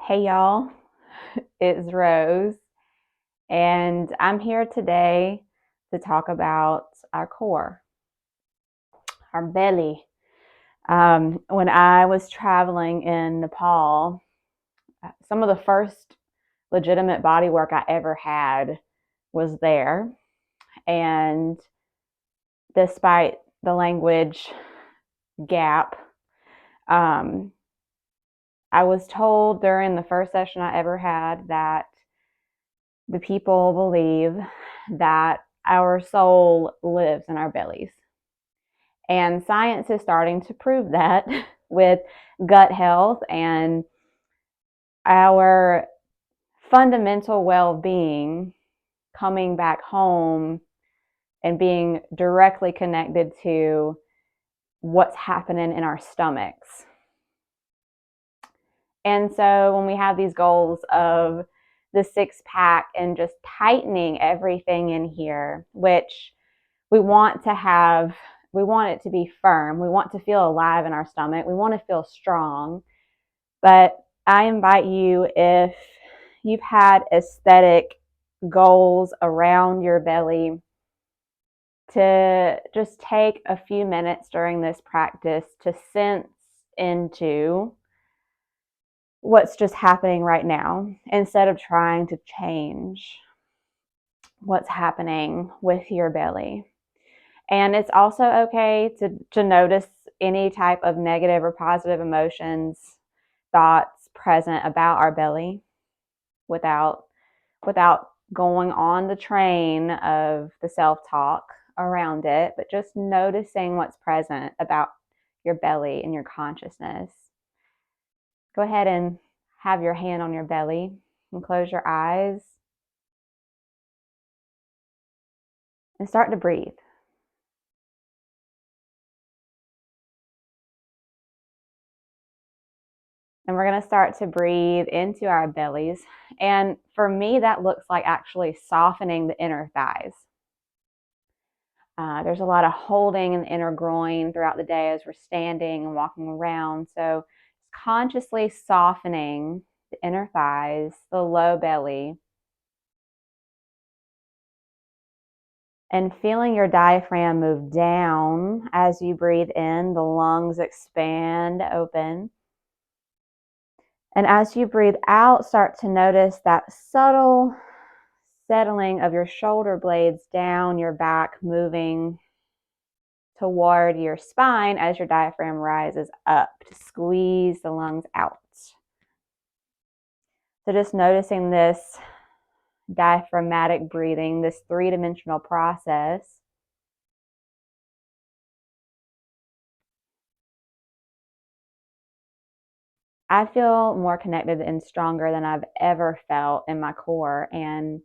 Hey y'all, it's Rose, and I'm here today to talk about our core, our belly. When I was traveling in Nepal, some of the first legitimate body work I ever had was there. And despite the language gap, um, I was told during the first session I ever had that the people believe that our soul lives in our bellies. And science is starting to prove that with gut health and our fundamental well being coming back home and being directly connected to what's happening in our stomachs. And so when we have these goals of the six pack and just tightening everything in here, which we want to have, we want it to be firm. We want to feel alive in our stomach. We want to feel strong. But I invite you, if you've had aesthetic goals around your belly, to just take a few minutes during this practice to sense into what's just happening right now instead of trying to change what's happening with your belly. And it's also okay to notice any type of negative or positive emotions, thoughts present about our belly without going on the train of the self-talk around it, but just noticing what's present about your belly and your consciousness. Go ahead and have your hand on your belly and close your eyes and start to breathe. And we're going to start to breathe into our bellies. And for me, that looks like actually softening the inner thighs. There's a lot of holding in the inner groin throughout the day as we're standing and walking around. So consciously softening the inner thighs, the low belly, and feeling your diaphragm move down as you breathe in. The lungs expand open. And as you breathe out, start to notice that subtle settling of your shoulder blades down your back, moving toward your spine as your diaphragm rises up to squeeze the lungs out. So just noticing this diaphragmatic breathing, this three-dimensional process. I feel more connected and stronger than I've ever felt in my core, and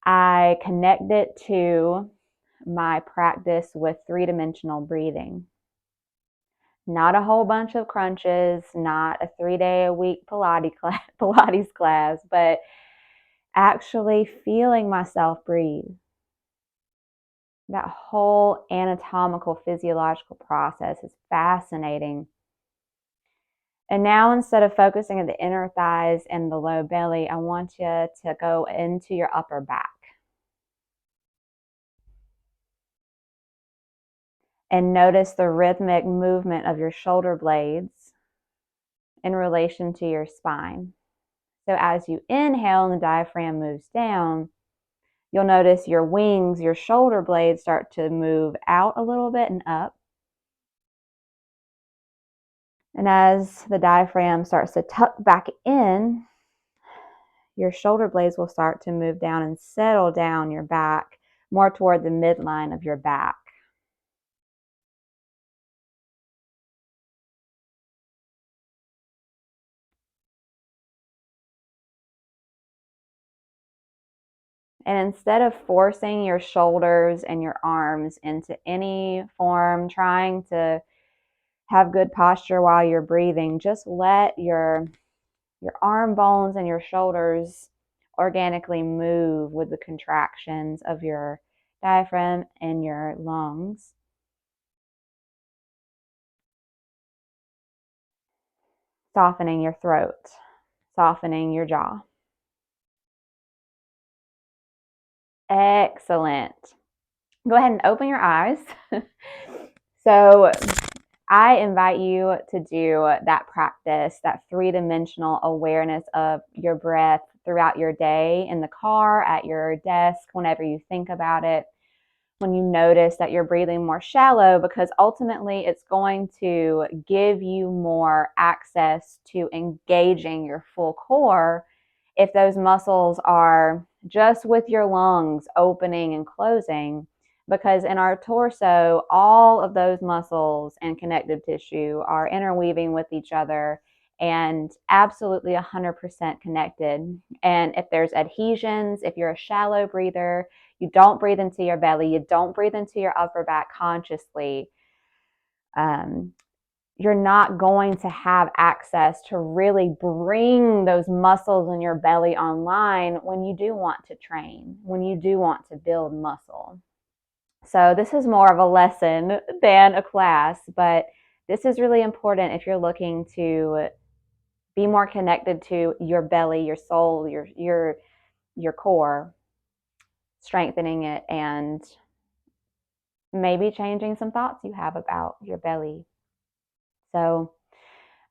I connect it to my practice with three-dimensional breathing. Not a whole bunch of crunches, not a 3-day-a-week Pilates class, but actually feeling myself breathe. That whole anatomical, physiological process is fascinating. And now, instead of focusing on the inner thighs and the low belly, I want you to go into your upper back. And notice the rhythmic movement of your shoulder blades in relation to your spine. So as you inhale and the diaphragm moves down, you'll notice your wings, your shoulder blades start to move out a little bit and up. And as the diaphragm starts to tuck back in, your shoulder blades will start to move down and settle down your back, more toward the midline of your back. And instead of forcing your shoulders and your arms into any form, trying to have good posture while you're breathing, just let your arm bones and your shoulders organically move with the contractions of your diaphragm and your lungs. Softening your throat. softening your jaw. Excellent. Go ahead and open your eyes. So I invite you to do that practice, that three-dimensional awareness of your breath throughout your day, in the car, at your desk, whenever you think about it, when you notice that you're breathing more shallow, because ultimately it's going to give you more access to engaging your full core if those muscles are just with your lungs opening and closing. Because in our torso, all of those muscles and connective tissue are interweaving with each other and absolutely 100% connected. And if there's adhesions, if you're a shallow breather, you don't breathe into your belly, you don't breathe into your upper back consciously, you're not going to have access to really bring those muscles in your belly online when you do want to train, when you do want to build muscle. So this is more of a lesson than a class, but this is really important if you're looking to be more connected to your belly, your soul, your core, strengthening it, and maybe changing some thoughts you have about your belly. So,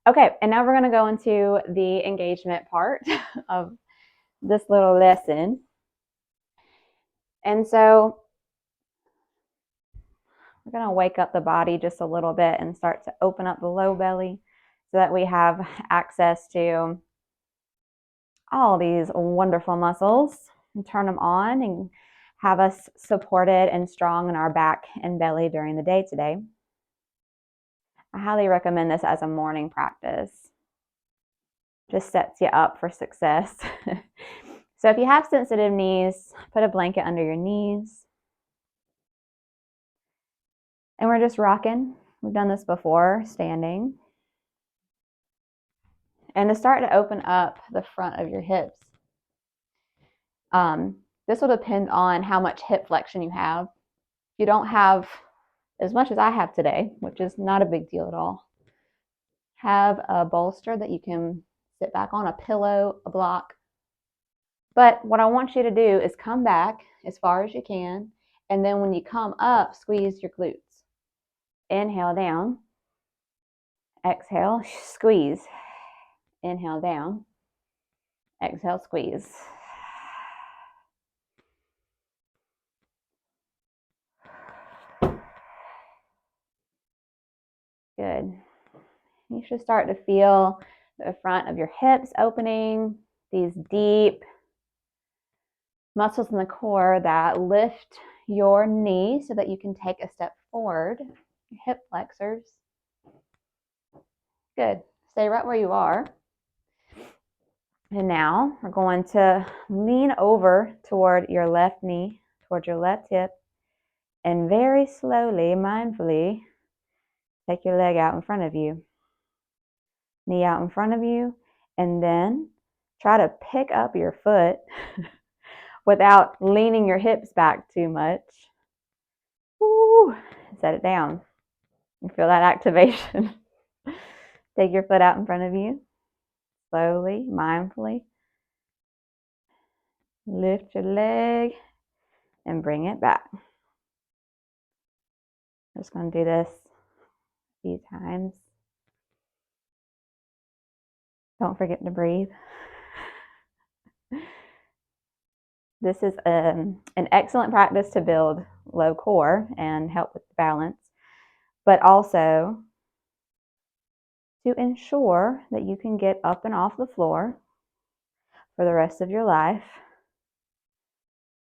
okay, and now we're going to go into the engagement part of this little lesson. And so we're going to wake up the body just a little bit and start to open up the low belly so that we have access to all these wonderful muscles, and turn them on and have us supported and strong in our back and belly during the day today. I highly recommend this as a morning practice. Just sets you up for success. So if you have sensitive knees, put a blanket under your knees. And we're just rocking. We've done this before, standing. And to start to open up the front of your hips. This will depend on how much hip flexion you have. If you don't have as much as I have today, which is not a big deal at all, have a bolster that you can sit back on, a pillow, a block. But what I want you to do is come back as far as you can, and then when you come up, squeeze your glutes. Inhale down, exhale, squeeze. Inhale down, exhale, squeeze. Good. You should start to feel the front of your hips opening, these deep muscles in the core that lift your knee so that you can take a step forward, your hip flexors. Good. Stay right where you are. And now we're going to lean over toward your left knee, toward your left hip, and very slowly, mindfully, take your leg out in front of you. Knee out in front of you, and then try to pick up your foot without leaning your hips back too much. Woo! Set it down. You feel that activation. Take your foot out in front of you. Slowly, mindfully. Lift your leg and bring it back. I'm just going to do this a few times. Don't forget to breathe. This is an excellent practice to build low core and help with the balance, but also to ensure that you can get up and off the floor for the rest of your life.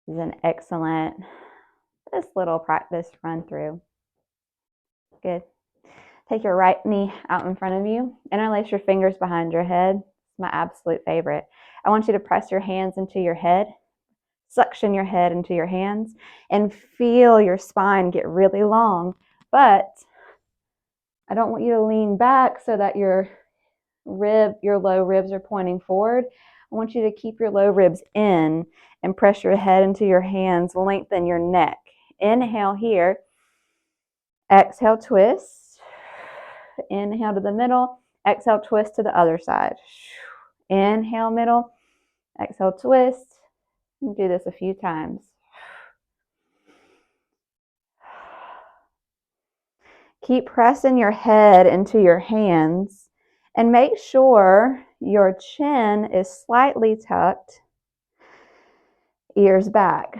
This is an excellent, this little practice run through. Good. Take your right knee out in front of you. Interlace your fingers behind your head. It's my absolute favorite. I want you to press your hands into your head. Suction your head into your hands and feel your spine get really long. But I don't want you to lean back so that your low ribs are pointing forward. I want you to keep your low ribs in and press your head into your hands. Lengthen your neck. Inhale here. Exhale, twist. Inhale to the middle. Exhale, twist to the other side. Inhale, middle. Exhale, twist. And do this a few times. Keep pressing your head into your hands and make sure your chin is slightly tucked, ears back.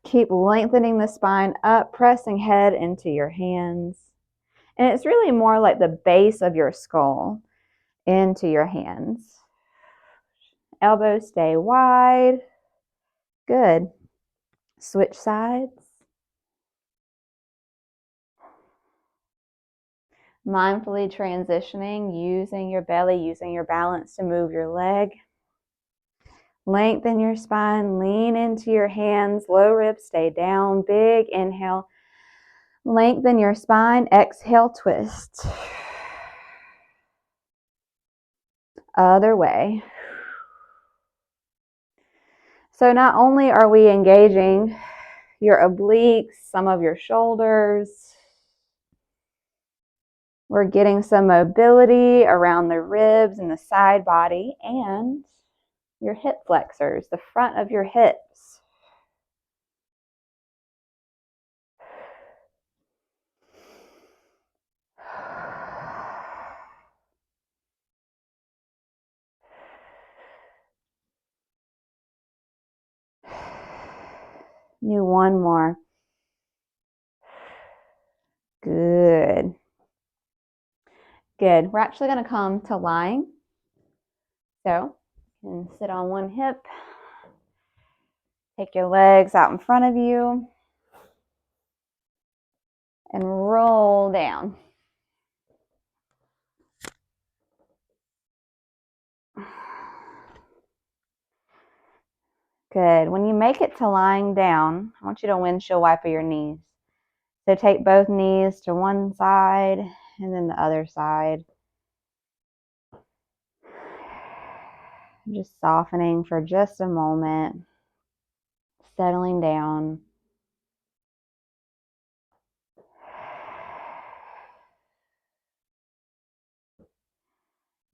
Keep lengthening the spine up, pressing head into your hands. And it's really more like the base of your skull into your hands. Elbows stay wide. Good. Switch sides. Mindfully transitioning, using your belly, using your balance to move your leg. Lengthen your spine, lean into your hands, low ribs stay down. Big inhale. Lengthen your spine, exhale, twist. Other way. So not only are we engaging your obliques, some of your shoulders, we're getting some mobility around the ribs and the side body and your hip flexors, the front of your hips. Do one more. Good. Good. We're actually going to come to lying. So you can sit on one hip. Take your legs out in front of you and roll down. Good. When you make it to lying down, I want you to windshield wiper your knees. So take both knees to one side and then the other side. Just softening for just a moment, settling down.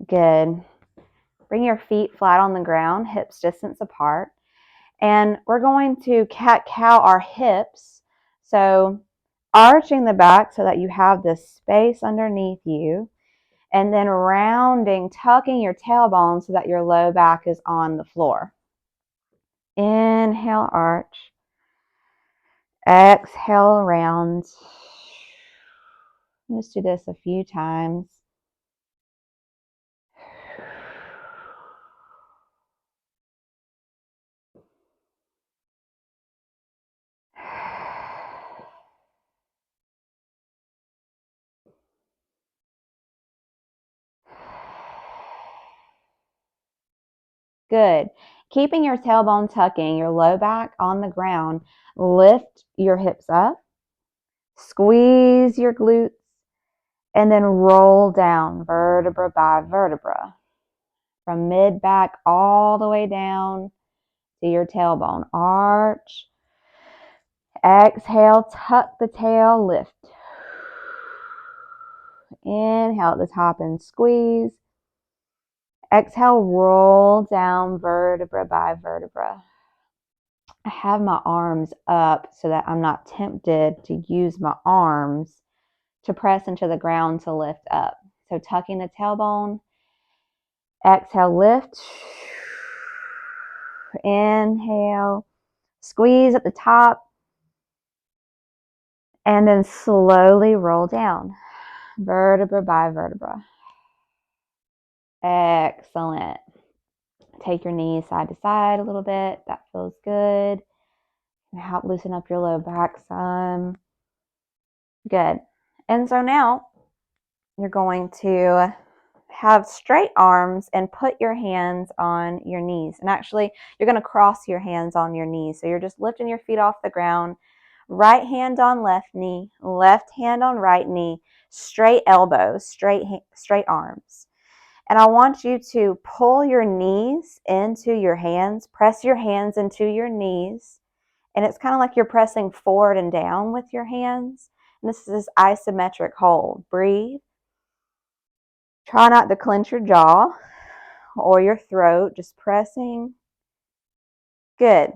Good. Bring your feet flat on the ground, hips distance apart. And we're going to cat-cow our hips. So arching the back so that you have this space underneath you. And then rounding, tucking your tailbone so that your low back is on the floor. Inhale, arch. Exhale, round. Let's do this a few times. Good. Keeping your tailbone tucking, your low back on the ground, lift your hips up, squeeze your glutes, and then roll down vertebra by vertebra. From mid-back all the way down to your tailbone. Arch. Exhale, tuck the tail, lift. Inhale at the top and squeeze. Exhale, roll down vertebra by vertebra. I have my arms up so that I'm not tempted to use my arms to press into the ground to lift up. So tucking the tailbone. Exhale, lift. Inhale, squeeze at the top. And then slowly roll down, vertebra by vertebra. Excellent. Take your knees side to side a little bit. That feels good. Help loosen up your low back some. Good. And so now you're going to have straight arms and put your hands on your knees. And actually, you're going to cross your hands on your knees. So you're just lifting your feet off the ground. Right hand on left knee, left hand on right knee, straight elbows, straight arms. And I want you to pull your knees into your hands, press your hands into your knees. And it's kind of like you're pressing forward and down with your hands. And this is this isometric hold. Breathe. Try not to clench your jaw or your throat, just pressing. Good.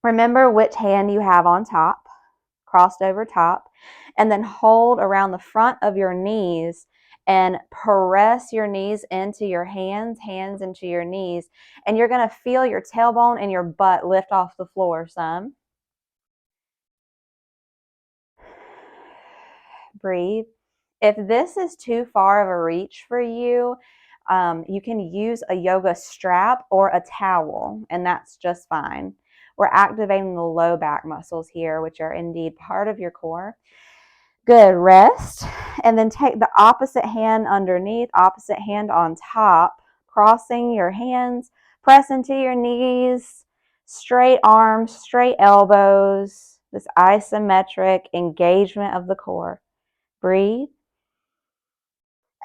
Remember which hand you have on top, crossed over top, and then hold around the front of your knees and press your knees into your hands into your knees, and you're going to feel your tailbone and your butt lift off the floor some. Breathe. If this is too far of a reach for you, you can use a yoga strap or a towel, and that's just fine. We're activating the low back muscles here, which are indeed part of your core. Good. Rest, and then take the opposite hand underneath, opposite hand on top, crossing your hands, press into your knees, straight arms, straight elbows, this isometric engagement of the core. Breathe.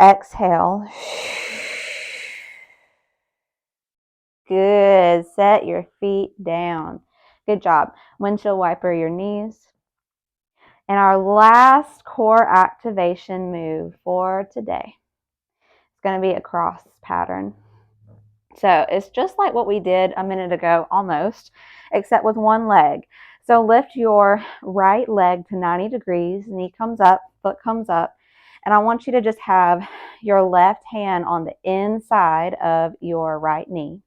Exhale. Good. Set your feet down. Good job. Windshield wiper your knees. And our last core activation move for today is going to be a cross pattern. So it's just like what we did a minute ago, almost, except with one leg. So lift your right leg to 90 degrees, knee comes up, foot comes up, and I want you to just have your left hand on the inside of your right knee.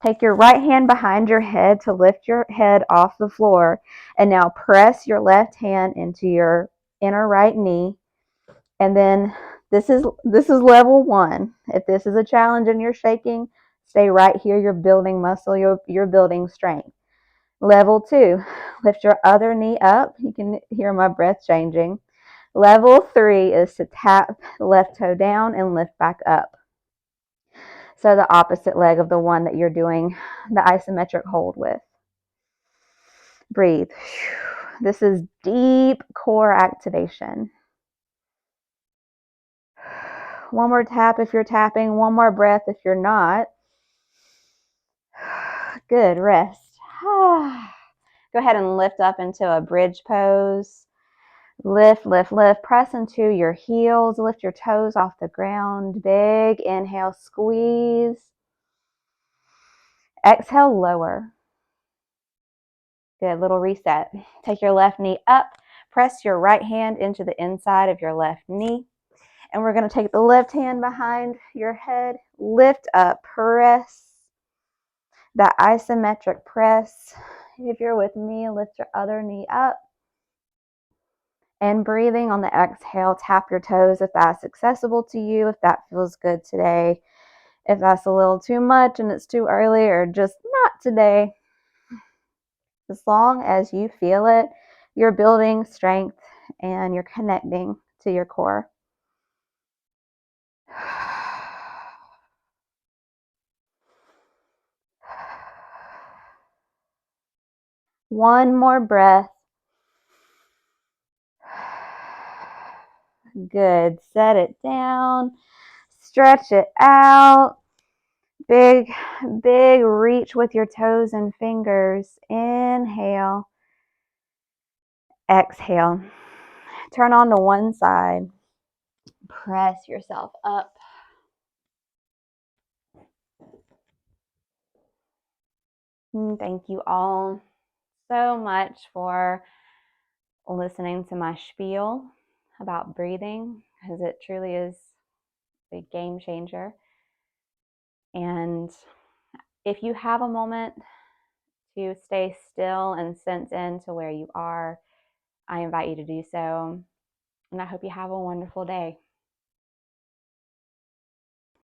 Take your right hand behind your head to lift your head off the floor, and now press your left hand into your inner right knee. And then this is level one. If this is a challenge and you're shaking, stay right here. You're building muscle, you're building strength. Level two, lift your other knee up. You can hear my breath changing. Level three is to tap the left toe down and lift back up. So the opposite leg of the one that you're doing the isometric hold with. Breathe. This is deep core activation. One more tap if you're tapping, one more breath if you're not. Good. Rest. Go ahead and lift up into a bridge pose. Lift, lift, lift. Press into your heels. Lift your toes off the ground. Big inhale, squeeze. Exhale, lower. Good. Little reset. Take your left knee up. Press your right hand into the inside of your left knee. And we're going to take the left hand behind your head. Lift up. Press. That isometric press. If you're with me, lift your other knee up. And breathing on the exhale, tap your toes if that's accessible to you, if that feels good today. If that's a little too much and it's too early or just not today, as long as you feel it, you're building strength and you're connecting to your core. One more breath. Good. Set it down. Stretch it out. Big reach with your toes and fingers. Inhale. Exhale. Turn on to one side. Press yourself up. Thank you all so much for listening to my spiel about breathing, because it truly is a game changer. And if you have a moment to stay still and sense into where you are, I invite you to do so. And I hope you have a wonderful day.